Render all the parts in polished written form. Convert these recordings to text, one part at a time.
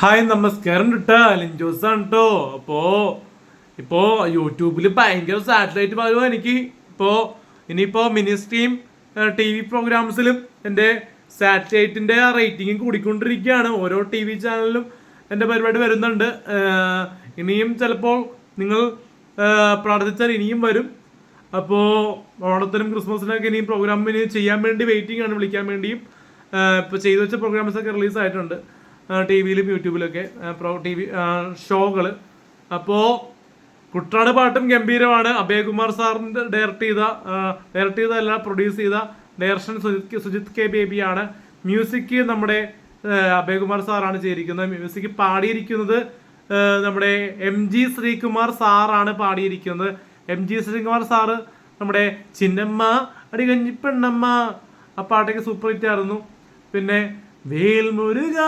Hi നമസ്കാരം കേട്ടോ, ലിഞ്ചോസാണ് കേട്ടോ. ഇപ്പോ യൂട്യൂബിൽ ഭയങ്കര സാറ്റലൈറ്റ് ഭാഗം എനിക്ക് ഇനിയിപ്പോ മിനി സ്ട്രീം TV പ്രോഗ്രാംസിലും എൻ്റെ സാറ്റലൈറ്റിൻ്റെ റേറ്റിംഗ് കൂടിക്കൊണ്ടിരിക്കുകയാണ്. ഓരോ TV ചാനലിലും എൻ്റെ പരിപാടി വരുന്നുണ്ട്. ഇനിയും ചിലപ്പോൾ നിങ്ങൾ പ്രാർത്ഥിച്ചാൽ ഇനിയും വരും. അപ്പോൾ ഓണത്തിനും ക്രിസ്മസിനൊക്കെ ഇനിയും പ്രോഗ്രാം ഇനി ചെയ്യാൻ വേണ്ടി വെയിറ്റിംഗ് ആണ്, വിളിക്കാൻ വേണ്ടിയും. ഇപ്പോൾ ചെയ്തു വെച്ച പ്രോഗ്രാംസൊക്കെ റിലീസായിട്ടുണ്ട് TV-ലും യൂട്യൂബിലൊക്കെ TV ഷോകൾ. അപ്പോൾ കുട്ടനാട് പാട്ടും ഗംഭീരമാണ്. അഭയകുമാർ സാറിൻ്റെ ഡയറക്റ്റ് ചെയ്തതല്ല, പ്രൊഡ്യൂസ് ചെയ്ത ഡയറക്ഷൻ സുജിത് കെ ബേബിയാണ്. മ്യൂസിക് നമ്മുടെ അഭയകുമാർ സാറാണ് ചെയ്തിരിക്കുന്നത്. മ്യൂസിക് പാടിയിരിക്കുന്നത് നമ്മുടെ MG ശ്രീകുമാർ സാറാണ് പാടിയിരിക്കുന്നത്. MG ശ്രീകുമാർ സാറ് നമ്മുടെ ചിന്നമ്മ അടികഞ്ഞി പെണ്ണമ്മ ആ പാട്ടൊക്കെ സൂപ്പർ ഹിറ്റ് ആയിരുന്നു. പിന്നെ വേൽമുരുക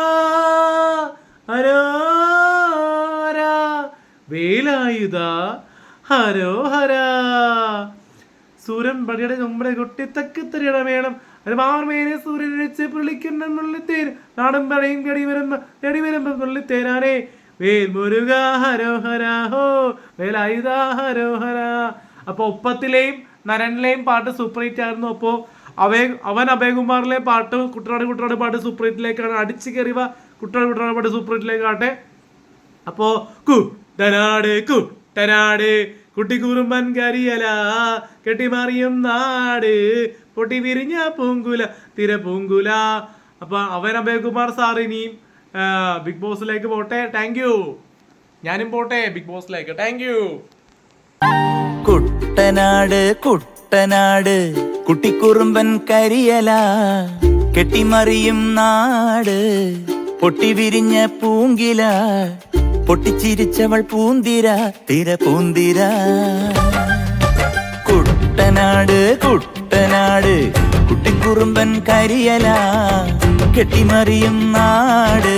ഹരോഹര വേലായുധ ഹരോഹര സൂര്യൻ പടിയുടെ നമ്മുടെ കൊട്ടിത്തക്കത്തരിയുടെ വേണം അത് മാർമേനെ സൂര്യൻ വെച്ച് പുള്ളിക്കുന്ന നുള്ളിത്തേര് നാടും പടയും കടി വരുമ്പോ നുള്ളിത്തേരാനേ വേൽമുരുക ഹരോഹര ഹോ വേലായുധ ഹരോഹര. അപ്പൊ ഒപ്പത്തിലെയും നരനിലെയും പാട്ട് സൂപ്പർ ഹിറ്റ് ആയിരുന്നു. അപ്പോൾ അവൻ അഭയകുമാറിലെ പാട്ട് കുട്ടനാട് പാട്ട് സൂപ്പർ ഹിറ്റിലേക്കാണ് അടിച്ചു കയറിയ കുട്ടനാട് പാട്ട് സൂപ്പർ ഹിറ്റിലേക്കാട്ടെ. അപ്പോ കുട്ടനാട് കുട്ടിക്കുറുമ്പൻ കരിയല കെട്ടിമാറിയും നാട് പൊട്ടി വിരിഞ്ഞ പൂങ്കുല തിര പൂങ്കുല. അപ്പൊ അവൻ അഭയകുമാർ സാർ ഇനിയും ബിഗ് ബോസിലേക്ക് പോട്ടെ. Thank you. ഞാനും പോട്ടെ ബിഗ് ബോസിലേക്ക്. Thank you. കുട്ടനാട് കുട്ടിക്കുറുമ്പൻ കരിയല കെട്ടിമറിയും നാട് പൊട്ടി വിരിഞ്ഞ പൂങ്കില പൊട്ടിച്ചിരിച്ചവൾ പൂന്തിര തിര പൂന്തിര. കുട്ടനാട് കുട്ടിക്കുറുമ്പൻ കരിയല കെട്ടിമറിയും നാട്